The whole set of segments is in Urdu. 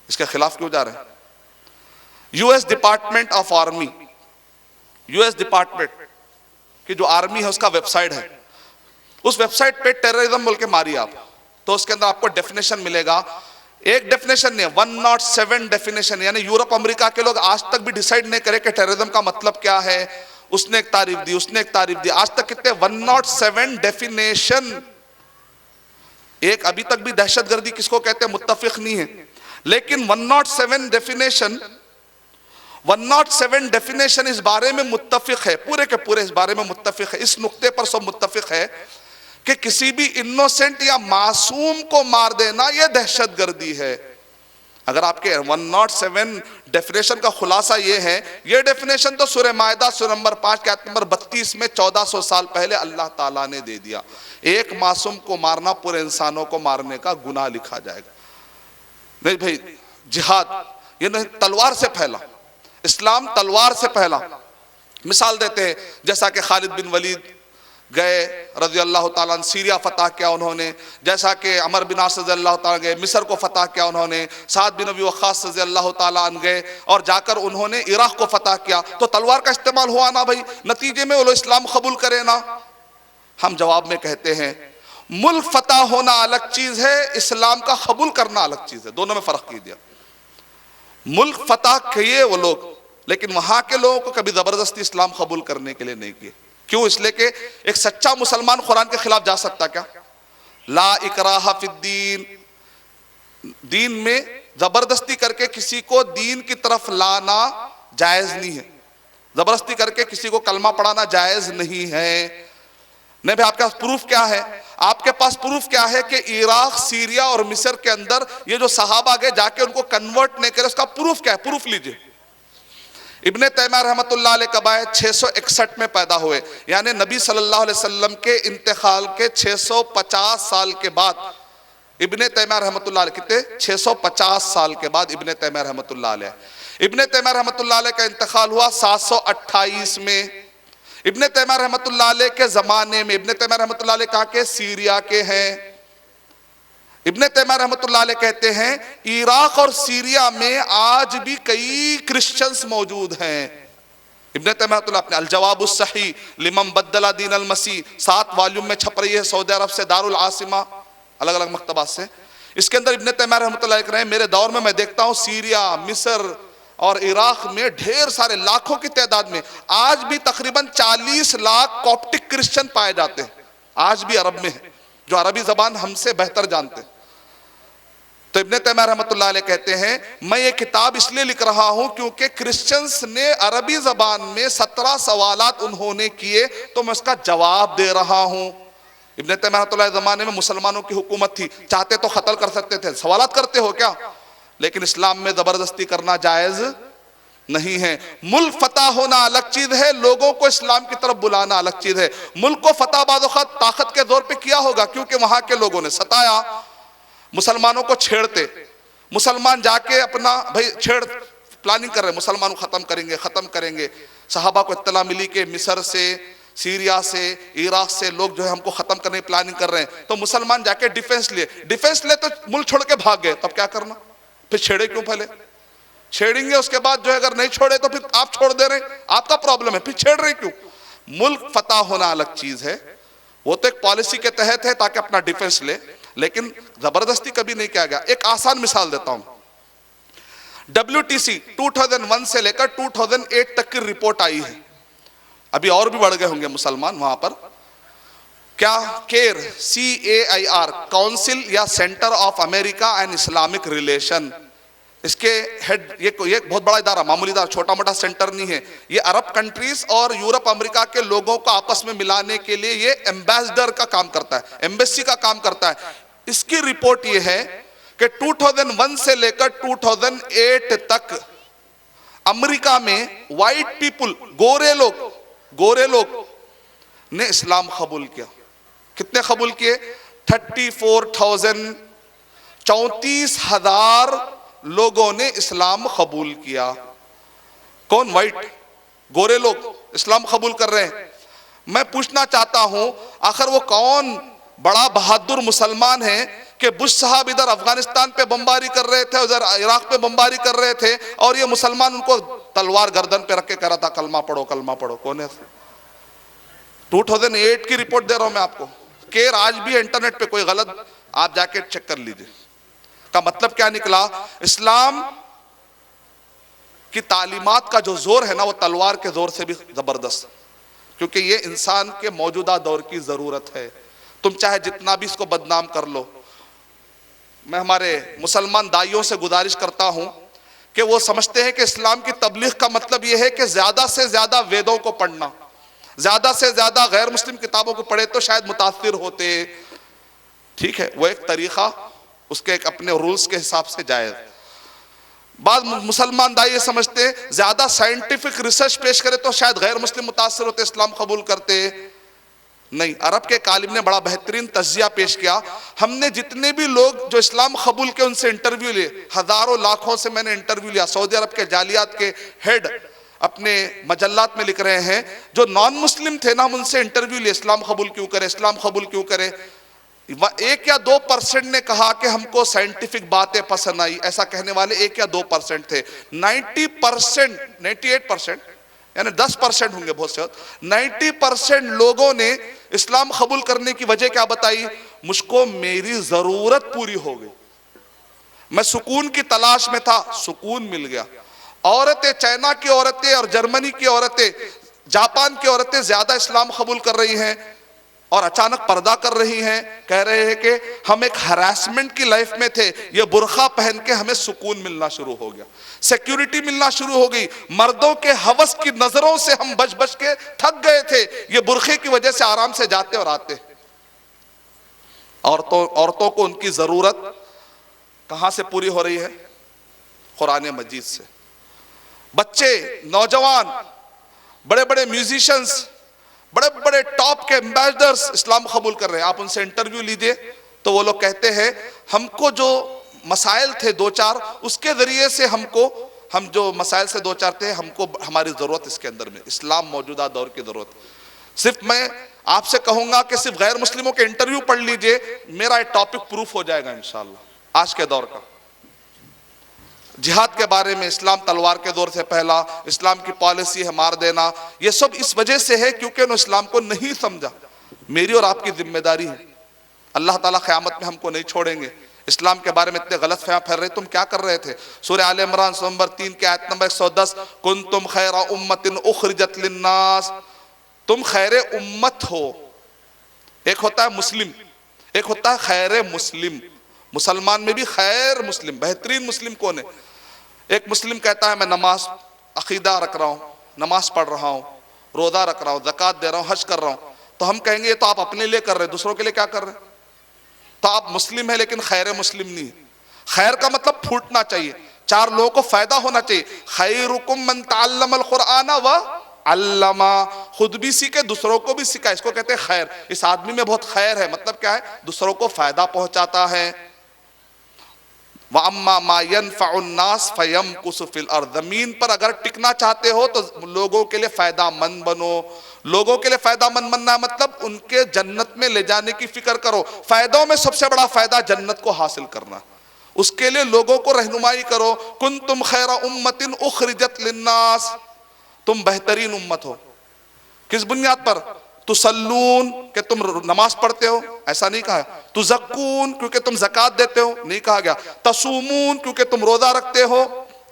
اس کے خلاف کیوں جا رہے ہیں؟ U S department of army, U S department کی جو آرمی ہے اس کا ویب سائٹ ہے، اس ویب سائٹ پہ ٹیررزم بول کے ماری آپ تو اس کے اندر آپ کو ڈیفینیشن ملے گا. ایک ڈیفینیشن نہیں، 107 ڈیفینیشن. یعنی یورپ امریکہ کے لوگ آج تک بھی ڈیسائیڈ نہیں کرے کہ ٹیررزم کا مطلب کیا ہے. اس نے ایک تعریف دی، اس نے ایک تعریف دی، آج تک کتنے 107 ڈیفینیشن. ایک ابھی تک بھی دہشت گردی کس کو کہتے ہیں متفق نہیں ہے، لیکن 107 ڈیفینیشن 107 ڈیفینیشن اس بارے میں متفق ہے، پورے کے پورے اس بارے میں متفق ہے، اس نقطے پر سب متفق ہے کہ کسی بھی انوسنٹ یا معصوم کو مار دینا یہ دہشت گردی ہے. اگر آپ کے 107 ڈیفینیشن کا خلاصہ یہ ہے، یہ ڈیفینیشن تو سورہ مائدہ سورہ نمبر 5 کے آیت نمبر 32 میں 1400 سال پہلے اللہ تعالیٰ نے دے دیا. ایک معصوم کو مارنا پورے انسانوں کو مارنے کا گناہ لکھا جائے گا. نہیں بھائی، جہاد یہ نہیں تلوار سے پھیلا، اسلام تلوار سے پھیلا. مثال دیتے ہیں جیسا کہ خالد بن ولید گئے رضی اللہ تعالیٰ عنہ، سیریا فتح کیا انہوں نے، جیسا کہ عمر بن عاص رضی اللہ تعالیٰ گئے مصر کو فتح کیا انہوں نے، سعد بن ابی وقاص رضی اللہ تعالیٰ عنہ گئے اور جا کر انہوں نے عراق کو فتح کیا. تو تلوار کا استعمال ہوا نا بھائی، نتیجے میں وہ لوگ اسلام قبول کرے نا. ہم جواب میں کہتے ہیں ملک فتح ہونا الگ چیز ہے، اسلام کا قبول کرنا الگ چیز ہے. دونوں میں فرق کی دیا. ملک فتح کیے وہ لوگ، لیکن وہاں کے لوگوں کو کبھی زبردستی اسلام قبول کرنے کے لیے نہیں کیے. کیوں؟ اس لیے کہ ایک سچا مسلمان قرآن کے خلاف جا سکتا کیا؟ لا اکراہ فی الدین، دین میں زبردستی کر کے کسی کو دین کی طرف لانا جائز نہیں ہے. زبردستی کر کے کسی کو کلمہ پڑھانا جائز نہیں ہے. نہیں بھائی، آپ کے پاس پروف کیا ہے؟ آپ کے پاس پروف کیا ہے کہ عراق، سیریا اور مصر کے اندر یہ جو صحابہ گئے جا کے ان کو کنورٹ نہیں کرے، اس کا پروف کیا ہے؟ پروف لیجئے. ابن تیمیہ رحمۃ اللہ علیہ کب آئے؟ 661 میں پیدا ہوئے، یعنی نبی صلی اللہ علیہ وسلم کے انتقال کے 650 سال کے بعد ابن تیمیہ رحمۃ اللہ علیہ، کتنے؟ 650 سال کے بعد ابن تیمیہ رحمۃ اللہ علیہ. ابن تیمیہ رحمۃ اللہ علیہ کا انتقال ہوا 728 میں. ابن تیمیہ رحمۃ اللہ علیہ کے زمانے میں، ابن تیمیہ رحمۃ اللہ علیہ کہاں کے؟ سیریا کے ہیں. ابن تیمیہ رحمۃ اللہ علیہ کہتے ہیں عراق اور سیریا میں آج بھی کئی کرسچنز موجود ہیں. ابن تیمیہ رحمۃ اللہ اپنے الجواب الصحیح لمن بدل دین المسیح 7 والیوم میں چھپ رہی ہے، سعودی عرب سے دار العاصمہ الگ الگ مکتبات سے. اس کے اندر ابن تیمیہ رحمۃ اللہ علیہ کہہ رہے ہیں میرے دور میں دیکھتا ہوں سیریا، مصر اور عراق میں ڈھیر سارے لاکھوں کی تعداد میں آج بھی تقریباً 40 لاکھ کوپٹک کرسچن پائے جاتے ہیں، آج بھی عرب میں ہیں، جو عربی زبان ہم سے بہتر جانتے ہیں. تو ابن تیمیہ رحمۃ اللہ علیہ کہتے ہیں میں یہ کتاب اس لیے لکھ رہا ہوں کیونکہ کرسچنز نے عربی زبان میں 17 سوالات انہوں نے کیے تو میں اس کا جواب دے رہا ہوں. ابن تیمیہ رحمۃ اللہ علیہ زمانے میں مسلمانوں کی حکومت تھی، چاہتے تو قتل کر سکتے تھے، سوالات کرتے ہو کیا؟ لیکن اسلام میں زبردستی کرنا جائز نہیں ہے. ملک فتح ہونا الگ چیز ہے، لوگوں کو اسلام کی طرف بلانا الگ چیز ہے. ملک کو فتح بعض اوقات طاقت کے زور پہ کیا ہوگا کیونکہ وہاں کے لوگوں نے ستایا، مسلمانوں کو چھیڑتے. مسلمان جا کے اپنا بھائی پلاننگ کر رہے ہیں، مسلمانوں ختم کریں گے. صحابہ کو اطلاع ملی کہ مصر سے، سیریا سے، عراق سے لوگ جو ہے ہم کو ختم کرنے کی پلاننگ کر رہے ہیں. تو مسلمان جا کے ڈیفنس لے تو ملک چھوڑ کے بھاگ گئے. تب کیا کرنا؟ پھر چھیڑے کیوں پہلے؟ چھیڑیں گے اس کے بعد جو ہے اگر نہیں چھوڑے تو پھر آپ چھوڑ دے رہے ہیں، آپ کا پرابلم ہے، پھر چھیڑ رہے کیوں؟ ملک فتح ہونا الگ چیز ہے، وہ تو ایک پالیسی کے تحت ہے تاکہ اپنا ڈیفنس لے، لیکن زبردستی کبھی نہیں کیا گیا. ایک آسان مثال دیتا ہوں. WTC 2001 سے لے کر 2008 تک کی رپورٹ آئی ہے، ابھی اور بھی بڑھ گئے ہوں گے مسلمان وہاں پر. کیا؟ کیر CAIR کاؤنسل یا centre of America and Islamic relation, اس کے ہیڈ یہ بہت بڑا ادارہ، معمولی ادارہ، چھوٹا موٹا سینٹر نہیں ہے. یہ عرب کنٹریز اور یورپ امریکہ کے لوگوں کو آپس میں ملانے کے لیے یہ ایمبیسڈر کا کام کرتا ہے، ایمبیسی کا کام کرتا ہے. اس کی رپورٹ یہ ہے کہ 2001 سے لے کر 2008 تک امریکہ میں وائٹ پیپل، گورے لوگ نے اسلام قبول کیا. کتنے قبول کیے؟ 34,000، 34,000 لوگوں نے اسلام قبول کیا. کون؟ وائٹ، گورے لوگ اسلام قبول کر رہے ہیں. میں پوچھنا چاہتا ہوں آخر وہ کون بڑا بہادر مسلمان ہے کہ بش صاحب ادھر افغانستان پہ بمباری کر رہے تھے، ادھر عراق پہ بمباری کر رہے تھے، اور یہ مسلمان ان کو تلوار گردن پہ رکھ کے کہہ رہا تھا کلمہ پڑھو کلمہ پڑھو. کون ہے؟ 2008 کی رپورٹ دے رہا ہوں میں آپ کو. کیر آج بھی انٹرنیٹ پہ کوئی غلط آپ جا کے چیک کر لیجئے. کا مطلب کیا نکلا؟ اسلام کی تعلیمات کا جو زور ہے نا وہ تلوار کے زور سے بھی زبردست، کیونکہ یہ انسان کے موجودہ دور کی ضرورت ہے. تم چاہے جتنا بھی اس کو بدنام کر لو. میں ہمارے مسلمان دائیوں سے گزارش کرتا ہوں کہ وہ سمجھتے ہیں کہ اسلام کی تبلیغ کا مطلب یہ ہے کہ زیادہ سے زیادہ ویدوں کو پڑھنا، زیادہ سے زیادہ غیر مسلم کتابوں کو پڑھے تو شاید متاثر ہوتے. ٹھیک ہے، وہ ایک طریقہ، اس کے ایک اپنے رولز کے حساب سے جائز. بعض مسلمان دائی یہ سمجھتے ہیں زیادہ سائنٹیفک ریسرچ پیش کرے تو شاید غیر مسلم متاثر ہوتے، اسلام قبول کرتے. نہیں، عرب کے ایک عالم نے بڑا بہترین تجزیہ پیش کیا. ہم نے جتنے بھی لوگ جو اسلام قبول کے ان سے انٹرویو لیے، ہزاروں لاکھوں سے میں نے انٹرویو لیا. سعودی عرب کے جالیات کے ہیڈ اپنے مجلات میں لکھ رہے ہیں جو نان مسلم تھے نا، ہم ان سے انٹرویو لیے اسلام قبول کیوں کرے، اسلام قبول کیوں کرے. 1 یا 2% نے کہا کہ ہم کو سائنٹیفک باتیں پسند آئی. ایسا کہنے والے 1 یا 2% تھے. 90%، 98%، یعنی 10% ہوں گے بہت سے. 90% لوگوں نے اسلام قبول کرنے کی وجہ کیا بتائی؟ مجھ کو میری ضرورت پوری ہو گئی، میں سکون کی تلاش میں تھا، سکون مل گیا. عورتیں، چائنا کی عورتیں اور جرمنی کی عورتیں، جاپان کی عورتیں زیادہ اسلام قبول کر رہی ہیں اور اچانک پردہ کر رہی ہیں. کہہ رہے ہیں کہ ہم ایک ہراسمنٹ کی لائف میں تھے، یہ برقع پہن کے ہمیں سکون ملنا شروع ہو گیا، سیکیورٹی ملنا شروع ہو گئی. مردوں کے ہوس کی نظروں سے ہم بچ بچ کے تھک گئے تھے، یہ برقعے کی وجہ سے آرام سے جاتے اور آتے. عورتوں کو ان کی ضرورت کہاں سے پوری ہو رہی ہے؟ قرآن مجید سے. بچے، نوجوان، بڑے بڑے میوزیشنز، بڑے بڑے ٹاپ کے ایمبیسڈرز اسلام قبول کر رہے ہیں. آپ ان سے انٹرویو لیجئے تو وہ لوگ کہتے ہیں ہم کو جو مسائل تھے 2-4 اس کے ذریعے سے ہم جو مسائل سے 2-4 تھے، ہم کو ہماری ضرورت اس کے اندر میں اسلام موجودہ دور کی ضرورت. صرف میں آپ سے کہوں گا کہ صرف غیر مسلموں کے انٹرویو پڑھ لیجئے، میرا ایک ٹاپک پروف ہو جائے گا انشاءاللہ آج کے دور کا. جہاد کے بارے میں اسلام تلوار کے دور سے پہلا، اسلام کی پالیسی ہے مار دینا. یہ سب اس وجہ سے ہے کیونکہ انہوں اسلام کو نہیں سمجھا. میری اور آپ کی ذمہ داری ہے، اللہ تعالیٰ قیامت میں ہم کو نہیں چھوڑیں گے. اسلام کے بارے میں اتنے غلط فہم پھیل رہے، تم کیا کر رہے تھے؟ سورہ آل عمران نمبر 3 کی آیت نمبر 110، کنتم خیر امت اخرجت للناس، تم خیر امت ہو. ایک ہوتا ہے مسلم، ایک ہوتا ہے خیر مسلم. مسلمان میں بھی خیر مسلم، بہترین مسلم کون ہے؟ ایک مسلم کہتا ہے میں نماز عقیدہ رکھ رہا ہوں، نماز پڑھ رہا ہوں، روزہ رکھ رہا ہوں، زکوٰۃ دے رہا ہوں، حج کر رہا ہوں. تو ہم کہیں گے یہ تو آپ اپنے لیے کر رہے ہیں، دوسروں کے لیے کیا کر رہے ہیں؟ تو آپ مسلم ہیں لیکن خیر مسلم نہیں. خیر کا مطلب پھوٹنا چاہیے، 4 لوگوں کو فائدہ ہونا چاہیے. خیرکم من تعلم القرآن وعلمہ، خود بھی سیکھے دوسروں کو بھی سکھائے، اس کو کہتے ہیں خیر. اس آدمی میں بہت خیر ہے، مطلب کیا ہے؟ دوسروں کو فائدہ پہنچاتا ہے. وَأَمَّا مَا يَنْفَعُ النَّاسِ فَيَمْكُسُ فِي الْأَرْضِ، زمین پر اگر ٹکنا چاہتے ہو تو لوگوں کے لیے فائدہ مند بنو. لوگوں کے لیے فائدہ مند بننا مطلب ان کے جنت میں لے جانے کی فکر کرو. فائدوں میں سب سے بڑا فائدہ جنت کو حاصل کرنا، اس کے لیے لوگوں کو رہنمائی کرو. کنتم خیر امت اخرجت للناس، تم بہترین امت ہو. کس بنیاد پر؟ تسلون، کہ تم نماز پڑھتے ہو، ایسا نہیں کہا. تزکون، کیونکہ تم زکوٰۃ دیتے ہو، نہیں کہا گیا. تصومون، کیونکہ تم روزہ رکھتے ہو،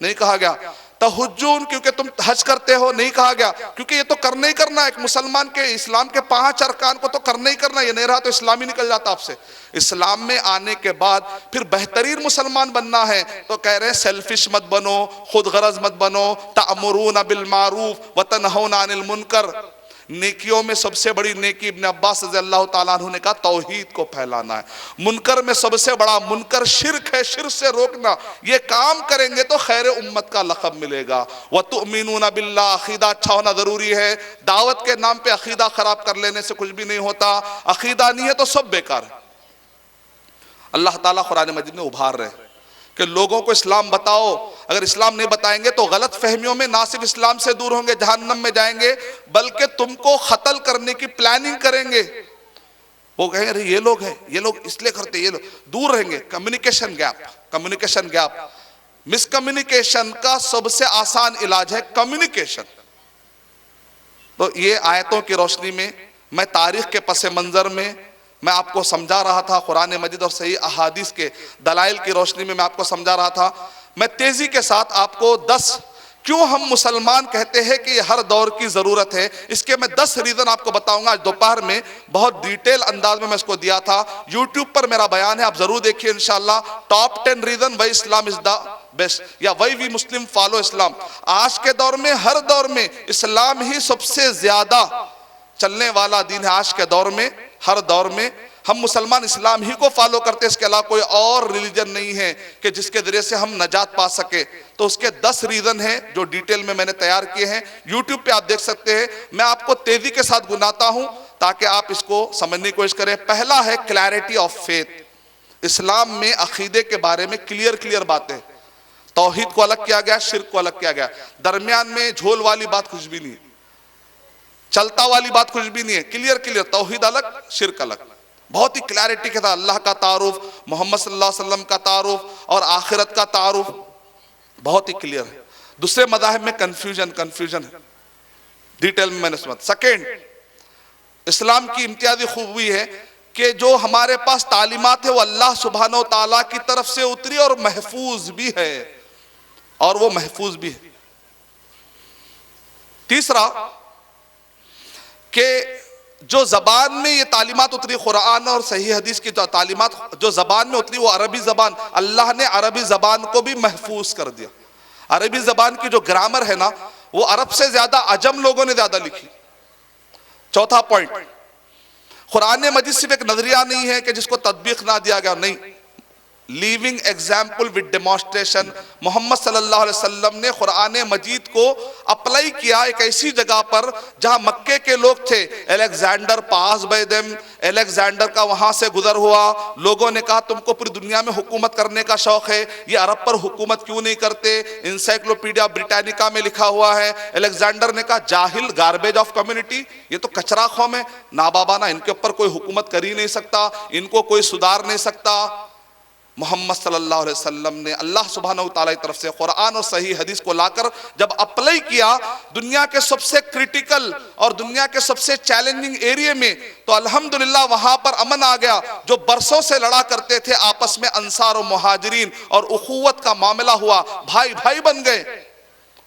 نہیں کہا گیا. تحجون، کیونکہ تم حج کرتے ہو، نہیں کہا گیا. کیونکہ یہ تو کرنا ہی کرنا ہے، ایک مسلمان کے اسلام کے 5 ارکان کو تو کرنا ہی کرنا ہے. یہ نہیں رہا تو اسلام ہی نکل جاتا آپ سے. اسلام میں آنے کے بعد پھر بہترین مسلمان بننا ہے تو کہہ رہے ہیں سیلفش مت بنو، خود غرض مت بنو. تأمرون بالمعروف وتنہون عن المنکر، نیکیوں میں سب سے بڑی نیکی ابن عباس رضی اللہ تعالیٰ عنہ نے کہا توحید کو پھیلانا ہے. منکر میں سب سے بڑا منکر شرک ہے، شرک سے روکنا. یہ کام کریں گے تو خیر امت کا لقب ملے گا. وَتُؤْمِنُونَ بِاللَّهِ، عقیدہ اچھا ہونا ضروری ہے. دعوت کے نام پہ عقیدہ خراب کر لینے سے کچھ بھی نہیں ہوتا. عقیدہ نہیں ہے تو سب بیکار ہے. اللہ تعالیٰ قرآن مجید میں ابھار رہے ہیں کہ لوگوں کو اسلام بتاؤ. اگر اسلام نہیں بتائیں گے تو غلط فہمیوں میں نہ صرف اسلام سے دور ہوں گے، جہنم میں جائیں گے، بلکہ تم کو قتل کرنے کی پلاننگ کریں گے. وہ کہیں ارے یہ لوگ ہیں، یہ لوگ اس لیے کرتے، یہ لوگ دور رہیں گے. Communication gap. مس کمیونیکیشن کا سب سے آسان علاج ہے کمیونیکیشن. تو یہ آیتوں کی روشنی میں، میں تاریخ کے پس منظر میں میں آپ کو سمجھا رہا تھا، قرآن مجید اور صحیح احادیث کے دلائل کی روشنی میں آپ کو سمجھا رہا تھا. میں تیزی کے ساتھ آپ کو 10 کیوں ہم مسلمان کہتے ہیں کہ یہ ہر دور کی ضرورت ہے، اس کے میں 10 ریزن آپ کو بتاؤں گا. آج دوپہر میں بہت ڈیٹیل انداز میں اس کو دیا تھا، یوٹیوب پر میرا بیان ہے، آپ ضرور دیکھیے انشاءاللہ. Top 10 reason why Islam is the best, یا وائی وی مسلم فالو اسلام. آج کے دور میں، ہر دور میں اسلام ہی سب سے زیادہ چلنے والا دین ہے. آج کے دور میں، ہر دور میں ہم مسلمان اسلام ہی کو فالو کرتے ہیں، اس کے علاوہ کوئی اور ریلیجن نہیں ہے کہ جس کے ذریعے سے ہم نجات پا سکے. تو اس کے 10 ریزن ہیں جو ڈیٹیل میں نے تیار کیے ہیں، یوٹیوب پہ آپ دیکھ سکتے ہیں. میں آپ کو تیزی کے ساتھ گناتا ہوں تاکہ آپ اس کو سمجھنے کی کوشش کریں. پہلا ہے کلیئرٹی آف فیتھ. اسلام میں عقیدے کے بارے میں کلیئر باتیں. توحید کو الگ کیا گیا، شرک کو الگ کیا گیا. درمیان میں جھول والی بات کچھ بھی نہیں ہے، چلتا والی بات کچھ بھی نہیں ہے. کلیئر توحید الگ، شرک الگ. بہت ہی کلیئرٹی کے ساتھ اللہ کا تعارف، محمد صلی اللہ علیہ وسلم کا تعارف اور آخرت کا تعارف بہت ہی کلیئر ہے. دوسرے مذاہب میں کنفیوژن ہے، ڈیٹیل میں نے سمجھ. سیکنڈ، اسلام کی امتیازی خوبی ہے کہ جو ہمارے پاس تعلیمات ہے وہ اللہ سبحانہ و تعالیٰ کی طرف سے اتری اور محفوظ بھی ہے، اور وہ محفوظ بھی ہے. تیسرا کہ جو زبان میں یہ تعلیمات اتری، قرآن اور صحیح حدیث کی تعلیمات جو زبان میں اتری وہ عربی زبان، اللہ نے عربی زبان کو بھی محفوظ کر دیا. عربی زبان کی جو گرامر ہے نا، وہ عرب سے زیادہ عجم لوگوں نے زیادہ لکھی. چوتھا پوائنٹ، قرآن مجید صرف ایک نظریہ نہیں ہے کہ جس کو تطبیق نہ دیا گیا، نہیں، لیونگ ایگزامپل وتھ ڈیمانسٹریشن. محمد صلی اللہ علیہ وسلم نے قرآن مجید کو اپلائی کیا ایک ایسی جگہ پر جہاں مکے کے لوگ تھے. Alexander pass by them, Alexander کا وہاں سے گزر ہوا. لوگوں نے کہا تم کو پوری دنیا میں حکومت کرنے کا شوق ہے، یہ عرب پر حکومت کیوں نہیں کرتے؟ انسائکلوپیڈیا بریٹانیکا میں لکھا ہوا ہے. الیگزینڈر نے کہا جاہل، گاربیج آف کمیونٹی، یہ تو کچرا قوم ہے، نابابانہ، ان کے اوپر کوئی حکومت کر ہی نہیں سکتا، ان کو کوئی سدھار نہیں سکتا. محمد صلی اللہ علیہ وسلم نے اللہ سبحانہ وتعالی کی طرف سے قرآن اور صحیح حدیث کو لا کر جب اپلائی کیا دنیا کے سب سے کریٹیکل اور دنیا کے سب سے چیلنجنگ ایریے میں، تو الحمدللہ وہاں پر امن آ گیا. جو برسوں سے لڑا کرتے تھے آپس میں انصار و مہاجرین، اور اخوت کا معاملہ ہوا، بھائی بن گئے.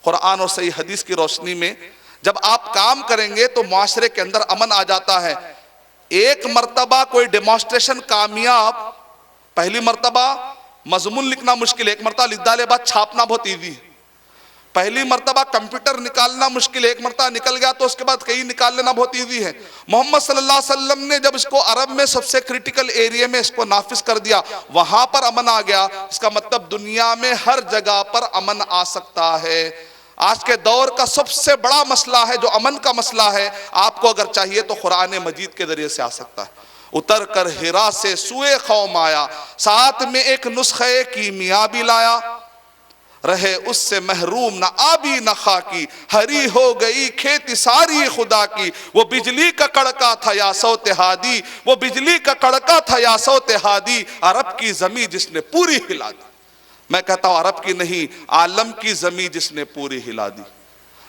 قرآن اور صحیح حدیث کی روشنی میں جب آپ کام کریں گے تو معاشرے کے اندر امن آ جاتا ہے. ایک مرتبہ کوئی ڈیمانسٹریشن کامیاب، پہلی مرتبہ مضمون لکھنا مشکل ہے، ایک مرتبہ لکھ ڈالے بعد چھاپنا بہت ایزی ہے. پہلی مرتبہ کمپیوٹر نکالنا مشکل ہے، ایک مرتبہ نکل گیا تو اس کے بعد کہیں نکال لینا بہت ایزی ہے. محمد صلی اللہ علیہ وسلم نے جب اس کو عرب میں سب سے کریٹیکل ایریے میں اس کو نافذ کر دیا، وہاں پر امن آ گیا. اس کا مطلب دنیا میں ہر جگہ پر امن آ سکتا ہے. آج کے دور کا سب سے بڑا مسئلہ ہے جو امن کا مسئلہ ہے، آپ کو اگر چاہیے تو قرآن مجید کے ذریعے سے آ سکتا ہے. اتر کر ہرا سے سوئے قوم آیا، ساتھ میں ایک نسخہ کیمیا بھی لایا. رہے اس سے محروم نہ آبی نہ خاکی، ہری ہو گئی کھیتی ساری خدا کی. وہ بجلی کا کڑکا تھا یا صوت ہادی، وہ بجلی کا کڑکا تھا یا صوت ہادی. عرب کی زمین جس نے پوری ہلا دی. میں کہتا ہوں عرب کی نہیں، عالم کی زمین جس نے پوری ہلا دی.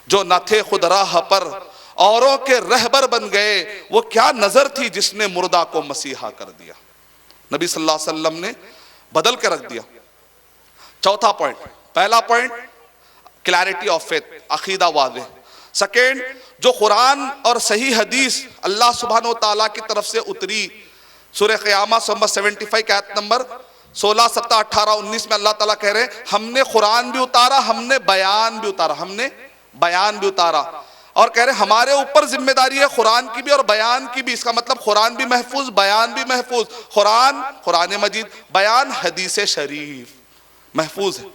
جو نہ تھے خود راہ پر اوروں کے رہبر بن گئے، وہ کیا نظر تھی جس نے مردہ کو مسیحا کر دیا. نبی صلی اللہ علیہ وسلم نے بدل کے رکھ دیا. چوتھا پوائنٹ، پہلا پوائنٹ کلیئرٹی آف فیتھ، عقیدہ واضح. سیکنڈ، جو قرآن اور صحیح حدیث اللہ سبحانہ و تعالیٰ کی طرف سے اتری. سورہ قیامہ نمبر 75 کی آیت نمبر 16، 17، 18، 19 میں اللہ تعالیٰ کہہ رہے ہیں ہم نے قرآن بھی اتارا، ہم نے بیان بھی اتارا، ہم نے بیان بھی اتارا. اور کہہ رہے ہمارے اوپر ذمہ داری ہے قرآن کی بھی اور بیان کی بھی. اس کا مطلب قرآن بھی محفوظ، بیان بھی محفوظ. قرآن مجید، بیان حدیث شریف محفوظ ہے.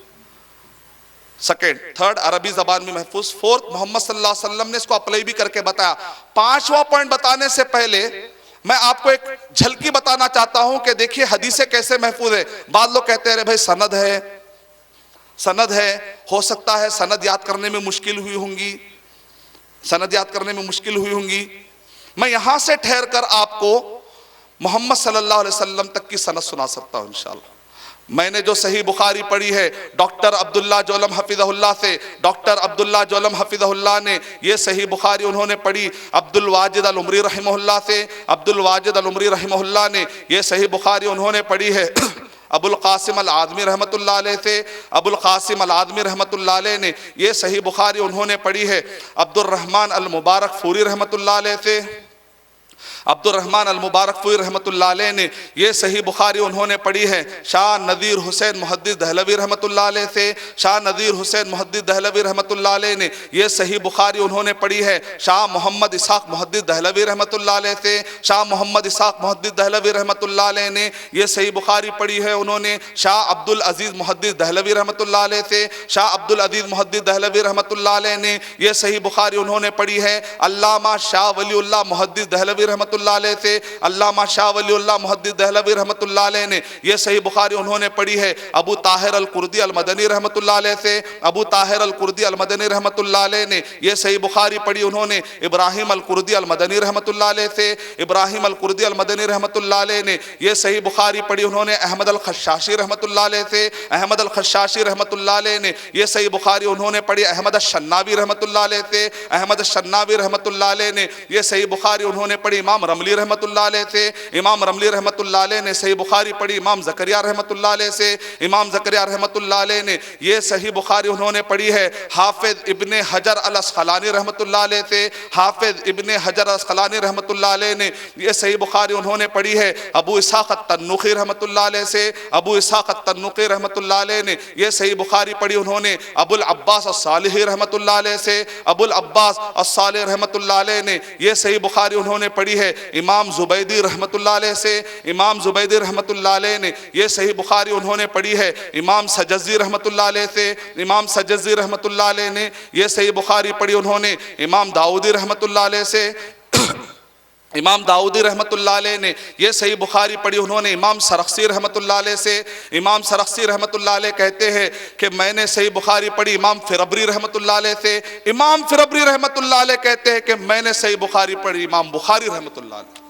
سیکنڈ، تھرڈ، عربی زبان میں محفوظ. فورتھ، محمد صلی اللہ علیہ وسلم نے اس کو اپلائی بھی کر کے بتایا. پانچواں پوائنٹ بتانے سے پہلے میں آپ کو ایک جھلکی بتانا چاہتا ہوں کہ دیکھیے حدیثیں کیسے محفوظ ہے. بعض لوگ کہتے ہیں بھائی سند ہے، ہو سکتا ہے سند یاد کرنے میں مشکل ہوئی ہوں گی. میں یہاں سے ٹھہر کر آپ کو محمد صلی اللہ علیہ وسلم تک کی سند سنا سکتا ہوں انشاءاللہ۔ میں نے جو صحیح بخاری پڑھی ہے ڈاکٹر عبداللہ جولم حفظہ اللہ سے، ڈاکٹر عبداللہ جولم حفظہ اللہ نے یہ صحیح بخاری انہوں نے پڑھی عبد الواجد العمری رحمہ اللہ سے، عبد الواجد العمری رحمہ اللہ نے یہ صحیح بخاری انہوں نے پڑھی ہے ابو القاسم العظمی رحمۃ اللہ علیہ سے، ابو القاسم العظمی رحمۃ اللہ علیہ نے یہ صحیح بخاری انہوں نے پڑھی ہے عبد الرحمن المبارک فوری رحمۃ اللہ علیہ سے، عبد الرحمن المبارک فوری رحمۃ اللہ علیہ نے یہ صحیح بخاری انہوں نے پڑھی ہے شاہ نذیر حسین محدث دہلوی رحمۃ اللہ علیہ سے، شاہ نذیر حسین محدث دہلوی رحمۃ اللہ علیہ نے یہ صحیح بخاری انہوں نے پڑھی ہے شاہ محمد اسحاق محدث دہلوی رحمۃ اللہ علیہ سے، شاہ محمد اسحاق محدث دہلوی رحمۃ اللہ علیہ نے یہ صحیح بخاری پڑھی ہے انہوں نے شاہ عبد العزیز محدث دہلوی رحمۃ اللہ علیہ سے، شاہ عبد العزیز محدث دہلوی رحمۃ اللہ علیہ نے یہ صحیح بخاری انہوں نے پڑھی ہے علامہ شاہ ولی اللہ محدث دہلوی رحمۃ اللہ علیہ سے، علامہ شاہ ولی اللہ محدث دہلوی رحمۃ اللہ علیہ نے یہ صحیح بخاری انہوں نے پڑھی ہے ابو طاہر القردی المدنی رحمۃ اللہ علیہ سے، ابو طاہر القردی المدنی رحمۃ اللہ علیہ نے یہ صحیح بخاری پڑھی انہوں نے ابراہیم القردی المدنی رحمۃ اللہ علیہ سے، ابراہیم القردی المدنی رحمۃ اللہ علیہ نے یہ صحیح بخاری پڑھی انہوں نے احمد الخشاشی رحمۃ اللہ علیہ سے، احمد الخشاشی رحمۃ اللہ علیہ نے یہ صحیح بخاری انہوں نے پڑھی احمد الشناوی رحمۃ اللہ علیہ سے، احمد الشناوی رحمۃ اللہ علیہ نے یہ صحیح بخاری انہوں نے پڑھی امام رملی رحمۃ اللہ علیہ سے، امام رملی رحمۃ اللہ علیہ نے صحیح بخاری پڑھی امام زکریا رحمۃ اللہ علیہ سے، امام زکریا رحمۃ اللہ علیہ نے یہ صحیح بخاری انہوں نے پڑھی ہے حافظ ابن حجر الاسقلانی رحمۃ اللہ علیہ سے، حافظ ابن حجر الاسقلانی رحمۃ اللہ علیہ نے یہ صحیح بخاری انہوں نے پڑھی ہے ابو اسحاق التنوخی رحمۃ اللہ علیہ سے، ابو اسحاق التنوخی رحمۃ اللہ علیہ نے یہ صحیح بخاری پڑھی انہوں نے ابو العباس الصالحی رحمۃ اللہ علیہ سے، ابو العباس الصالح رحمۃ اللہ علیہ نے یہ صحیح بخاری انہوں نے پڑھی ہے امام زبیدی رحمۃ اللہ علیہ سے، امام زبیدی رحمۃ اللہ علیہ نے یہ صحیح بخاری انہوں نے پڑھی ہے امام سجزی رحمۃ اللہ علیہ سے، امام سجزی رحمۃ اللہ علیہ نے یہ صحیح بخاری پڑھی انہوں نے امام داؤدی رحمۃ اللہ علیہ سے، امام داؤدی رحمۃ اللہ علیہ نے یہ صحیح بخاری پڑھی انہوں نے امام سرخسی رحمۃ اللہ علیہ سے، امام سرخسی رحمۃ اللہ علیہ کہتے ہیں کہ میں نے صحیح بخاری پڑھی امام فربری رحمۃ اللہ علیہ سے، امام فربری رحمۃ اللہ علیہ کہتے ہیں کہ میں نے صحیح بخاری پڑھی امام بخاری رحمۃ اللہ علیہ،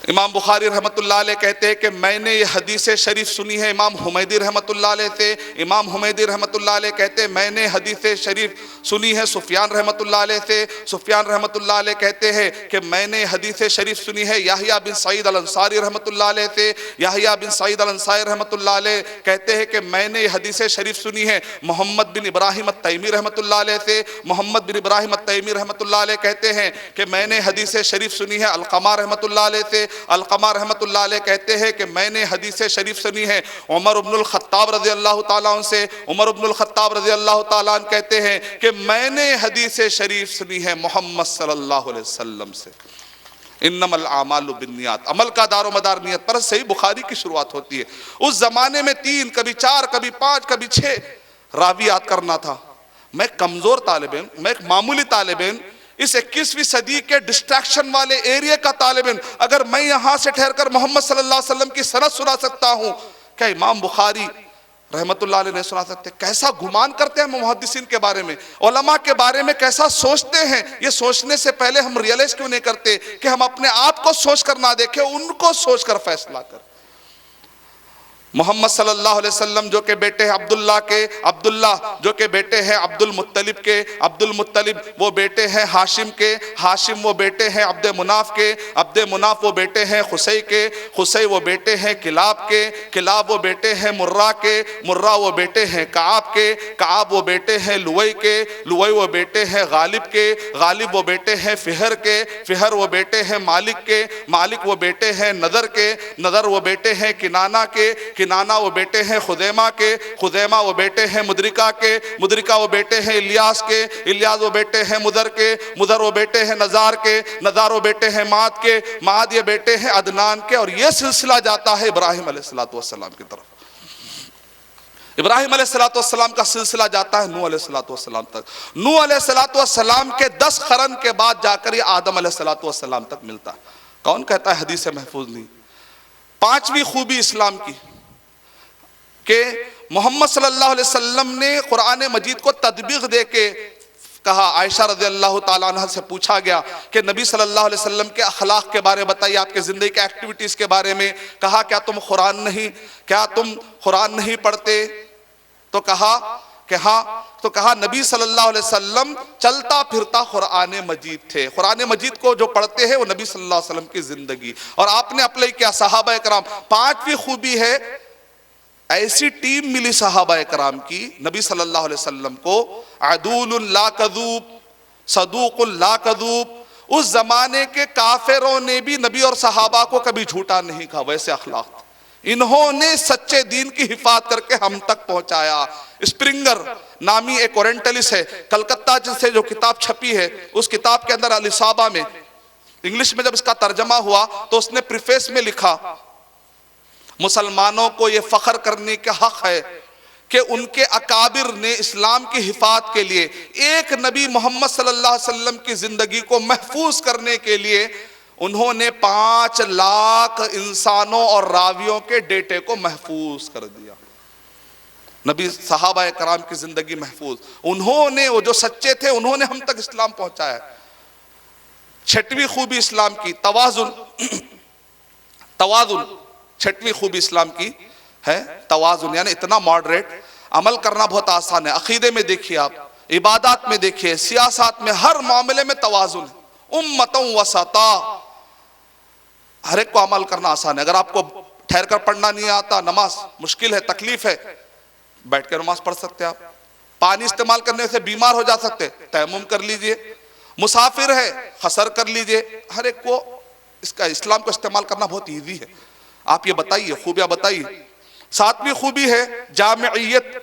امام بخاری رحمۃ اللہ علیہ کہتے ہیں کہ میں نے یہ حدیث شریف سنی ہے امام حمیدی رحمۃ اللہ علیہ سے، امام حمیدی رحمۃ اللہ علیہ کہتے ہیں میں نے حدیث شریف سنی ہے سفیان رحمۃ اللہ علیہ سے، سفیان رحمۃ اللہ علیہ کہتے ہیں کہ میں نے حدیث شریف سنی ہے یحییٰ بن سعید الانصاری رحمۃ اللہ علیہ سے، یحییٰ بن سعید الانصاری رحمۃ اللہ علیہ کہتے ہیں کہ میں نے یہ حدیث شریف سنی ہے محمد بن ابراہیم التیمی رحمۃ اللہ علیہ سے، محمد بن ابراہیم التیمی رحمۃ اللہ علیہ کہتے ہیں کہ میں نے حدیث شریف سنی ہے علقمہ رحمۃ اللہ علیہ سے، علقمہ رحمۃ اللہ علیہ کہتے ہیں کہ میں نے حدیث شریف سنی ہے عمر بن الخطاب رضی اللہ تعالیٰ عنہ سے، عمر بن الخطاب رضی اللہ تعالیٰ عنہ کہتے ہیں کہ میں نے حدیث شریف سنی ہے محمد صلی اللہ علیہ وسلم سے، انما الاعمال بالنیات، عمل کا دار و مدار نیت پر صحیح بخاری کی شروعات ہوتی ہے۔ اس زمانے میں 3 کبھی 4 کبھی 5 کبھی 6 راوی یاد کرنا تھا۔ میں کمزور طالب علم، میں ایک معمولی طالب علم، اس 21ویں صدی کے ڈسٹریکشن والے ایریا کا طالب علم، اگر میں یہاں سے ٹھہر کر محمد صلی اللہ علیہ وسلم کی سند سنا سکتا ہوں، کیا امام بخاری رحمت اللہ علیہ نے سنا سکتے؟ کیسا گمان کرتے ہیں محدثین کے بارے میں، علماء کے بارے میں کیسا سوچتے ہیں؟ یہ سوچنے سے پہلے ہم ریئلائز کیوں نہیں کرتے کہ ہم اپنے آپ کو سوچ کر نہ دیکھیں، ان کو سوچ کر فیصلہ کریں۔ محمد صلی اللہ علیہ وسلم جو کہ بیٹے ہیں عبداللہ کے، عبداللہ جو کہ بیٹے ہیں عبد المطلب کے، عبد المطلب وہ بیٹے ہیں ہاشم کے، ہاشم وہ بیٹے ہیں عبد مناف کے، عبد مناف وہ بیٹے ہیں خصی کے، خصی وہ بیٹے ہیں کلاب کے، کلاب وہ بیٹے ہیں مرہ کے، مرہ وہ بیٹے ہیں کعب کے، کعب وہ بیٹے ہیں لوئی کے، لوئی وہ بیٹے ہیں غالب کے، غالب وہ بیٹے ہیں فہر کے، فہر وہ بیٹے ہیں مالک کے، مالک وہ بیٹے ہیں نضر کے، نضر وہ بیٹے ہیں کنانہ کے، کنانہ وہ بیٹے ہیں خزیمہ کے، خزیمہ وہ بیٹے ہیں مدرکہ کے، مدرکہ وہ بیٹے ہیں الیاس کے، الیاس وہ بیٹے ہیں مدر کے، مدر وہ بیٹے ہیں نزار کے، نزار وہ بیٹے ہیں معاد کے، معاد یہ بیٹے ہیں عدنان کے، اور یہ سلسلہ جاتا ہے ابراہیم علیہ السلام کی طرف۔ ابراہیم علیہ السلام کا سلسلہ جاتا ہے نوح علیہ السلام تک، نوح علیہ السلام کے 10 قرن کے بعد جا کر یہ آدم علیہ السلام تک ملتا ہے۔ کون کہتا ہے حدیث محفوظ نہیں؟ 5ویں خوبی اسلام کی کہ محمد صلی اللہ علیہ وسلم نے قرآن مجید کو تطبیق دے کے کہا عائشہ رضی اللہ تعالیٰ عنہ سے پوچھا گیا کہ نبی صلی اللہ علیہ وسلم کے اخلاق کے بارے بتائیے، آپ کے زندگی کے ایکٹیویٹیز کے بارے میں. کہا کیا تم قرآن نہیں پڑھتے؟ تو کہا کہ ہاں. تو کہا نبی صلی اللہ علیہ وسلم چلتا پھرتا قرآن مجید تھے. قرآن مجید کو جو پڑھتے ہیں وہ نبی صلی اللہ علیہ وسلم کی زندگی. اور آپ نے اپلائی کیا صحابہ کرام. پانچویں خوبی ہے، ایسی ٹیم ملی صحابہ کرام کی نبی صلی اللہ علیہ وسلم کو، عدول لا کذوب، صدوق لا کذوب. اس زمانے کے کافروں نے بھی نبی اور صحابہ کو کبھی جھوٹا نہیں کہا. ویسے اخلاق تھے. انہوں نے سچے دین کی حفاظت کر کے ہم تک پہنچایا. اسپرنگر نامی ایک اورینٹلسٹ ہے کلکتہ سے، جو کتاب چھپی ہے، اس کتاب کے اندر الاصابہ میں انگلش میں جب اس کا ترجمہ ہوا تو اس نے پریفیس میں لکھا مسلمانوں کو یہ فخر کرنے کا حق ہے کہ ان کے اکابر نے اسلام کی حفاظت کے لیے ایک نبی محمد صلی اللہ علیہ وسلم کی زندگی کو محفوظ کرنے کے لیے انہوں نے 5 لاکھ انسانوں اور راویوں کے ڈیٹے کو محفوظ کر دیا. نبی صحابہ کرام کی زندگی محفوظ. انہوں نے، وہ جو سچے تھے، انہوں نے ہم تک اسلام پہنچایا. 6ویں خوبی اسلام کی توازن. توازن 6ویں خوبی اسلام کی ہے توازن، یعنی اتنا ماڈریٹ. عمل کرنا بہت آسان ہے. عقیدے میں دیکھیے، آپ عبادات میں دیکھیے، سیاست میں، ہر معاملے میں توازن ہے. امتوں وسطا. ہر ایک کو عمل کرنا آسان ہے. اگر آپ کو ٹھہر کر پڑھنا نہیں آتا، نماز مشکل ہے، تکلیف ہے، بیٹھ کے نماز پڑھ سکتے ہیں. آپ پانی استعمال کرنے سے بیمار ہو جا سکتے، تیمم کر لیجئے. مسافر ہے، قصر کر لیجئے. ہر ایک کو اس کا اسلام کو استعمال کرنا بہت ایزی ہے. آپ یہ بتائیے، خوبیاں بتائیے. 7ویں خوبی ہے جامعیت.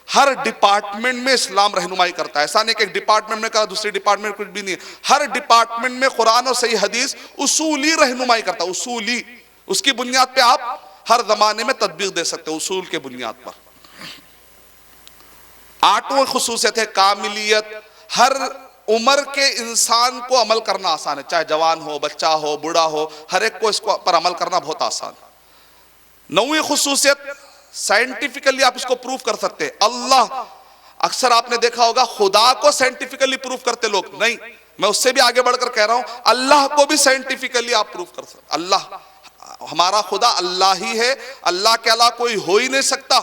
ہر ڈپارٹمنٹ میں اسلام رہنمائی کرتا ہے. ایسا نہیں کہ ایک ڈپارٹمنٹ میں کرا دوسری ڈپارٹمنٹ کچھ بھی نہیں ہے. ہر ڈپارٹمنٹ میں قرآن اور صحیح حدیث اصولی رہنمائی کرتا ہے. اصولی، اس کی بنیاد پہ آپ ہر زمانے میں تطبیق دے سکتے ہیں، اصول کے بنیاد پر. 8واں خصوصیت ہے کاملیت. ہر عمر کے انسان کو عمل کرنا آسان ہے، چاہے جوان ہو، بچہ ہو، بوڑھا ہو، ہر ایک کو اس پر عمل کرنا بہت آسان ہے. 9ویں خصوصیت سائنٹیفیکلی آپ اس کو پروف کر سکتے ہیں. اللہ، اکثر آپ نے دیکھا ہوگا خدا کو سائنٹیفیکلی پروف کرتے لوگ نہیں. میں اس سے بھی آگے بڑھ کر کہہ رہا ہوں اللہ کو بھی سائنٹیفیکلی آپ پروف کر سکتے. اللہ، ہمارا خدا اللہ ہی ہے، اللہ کے علاوہ کوئی ہو ہی نہیں سکتا.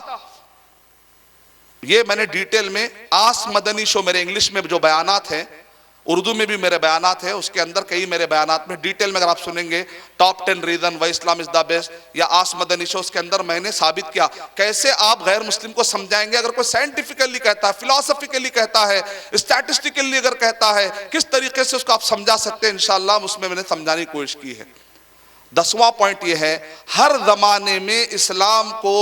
یہ میں نے ڈیٹیل میں آس مدنی شو، میرے انگلش میں جو بیانات ہیں، اردو میں بھی میرے بیانات ہیں، اس کے اندر کئی میرے بیانات میں ڈیٹیل میں اگر آپ سنیں گے، top 10 reason why Islam is the best یا آس مدنی شو، اس کے اندر میں نے ثابت کیا کیسے آپ غیر مسلم کو سمجھائیں گے. اگر کوئی سائنٹیفیکلی کہتا ہے، فلاسفیکلی کہتا ہے، اسٹیٹسٹیکلی اگر کہتا ہے، کس طریقے سے اس کو آپ سمجھا سکتے ہیں. انشاءاللہ اس میں نے سمجھانے کی کوشش کی ہے. 10واں پوائنٹ یہ ہے ہر زمانے میں اسلام کو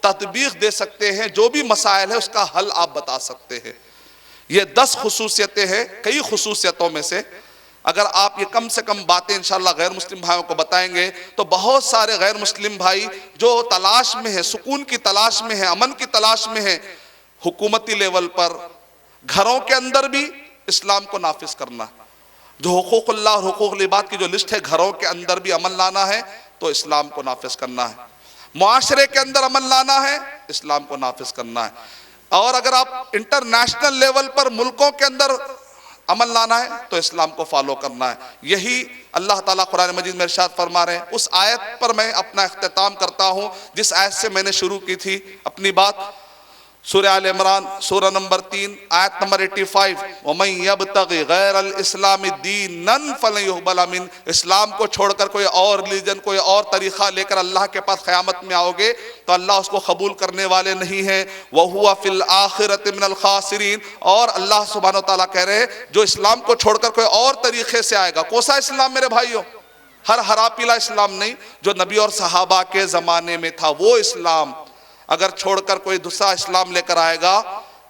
تطبیق دے سکتے ہیں. جو بھی مسائل ہے اس کا حل آپ بتا سکتے ہیں. یہ 10 خصوصیتیں ہیں. کئی خصوصیتوں میں سے اگر آپ یہ کم سے کم باتیں انشاءاللہ غیر مسلم بھائیوں کو بتائیں گے تو بہت سارے غیر مسلم بھائی جو تلاش میں ہیں، سکون کی تلاش میں ہیں، امن کی تلاش میں ہیں، حکومتی لیول پر، گھروں کے اندر بھی اسلام کو نافذ کرنا ہے. جو حقوق اللہ اور حقوق العباد کی جو لسٹ ہے، گھروں کے اندر بھی عمل لانا ہے تو اسلام کو نافذ کرنا ہے. معاشرے کے اندر عمل لانا ہے، اسلام کو نافذ کرنا ہے. اور اگر آپ انٹرنیشنل لیول پر ملکوں کے اندر عمل لانا ہے تو اسلام کو فالو کرنا ہے. یہی اللہ تعالیٰ قرآن مجید میں ارشاد فرما رہے ہیں. اس آیت پر میں اپنا اختتام کرتا ہوں جس آیت سے میں نے شروع کی تھی اپنی بات. سورہ آل عمران سورہ نمبر 3 آیت نمبر 85 وَمَنْ يَبْتَغِ غَيْرَ الْإِسْلَامِ دِينًا فَلَنْ يُقْبَلَ مِنْهُ. اسلام کو چھوڑ کر کوئی اور ریلیجن، کوئی اور طریقہ لے کر اللہ کے پاس قیامت میں آؤ گے تو اللہ اس کو قبول کرنے والے نہیں ہیں. وَهُوَ فِي الْآخِرَةِ مِنَ الْخَاسِرِينَ. اور اللہ سبحانہ وتعالیٰ کہہ رہے ہیں جو اسلام کو چھوڑ کر کوئی اور طریقے سے آئے گا. کوسا اسلام میرے بھائیوں؟ ہر ہرا پیلا اسلام نہیں، جو نبی اور صحابہ کے زمانے میں تھا وہ اسلام. اگر چھوڑ کر کوئی دوسرا اسلام لے کر آئے گا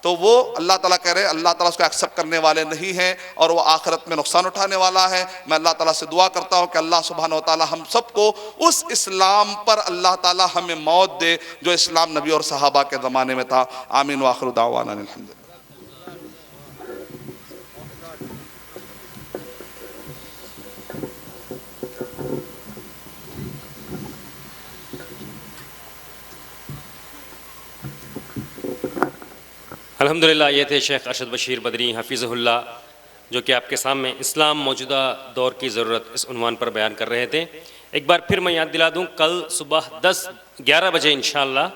تو وہ اللہ تعالیٰ کہہ رہے ہیں اللہ تعالیٰ اس کو ایکسپٹ کرنے والے نہیں ہیں اور وہ آخرت میں نقصان اٹھانے والا ہے. میں اللہ تعالیٰ سے دعا کرتا ہوں کہ اللہ سبحانہ وتعالیٰ ہم سب کو اس اسلام پر اللہ تعالیٰ ہمیں موت دے جو اسلام نبی اور صحابہ کے زمانے میں تھا. آمین وآخر دعوانا الحمدللہ. الحمدللہ یہ تھے شیخ ارشد بشیر بدری حفیظہ اللہ، جو کہ آپ کے سامنے اسلام موجودہ دور کی ضرورت اس عنوان پر بیان کر رہے تھے۔ ایک بار پھر میں یاد دلا دوں، کل صبح 11 بجے انشاءاللہ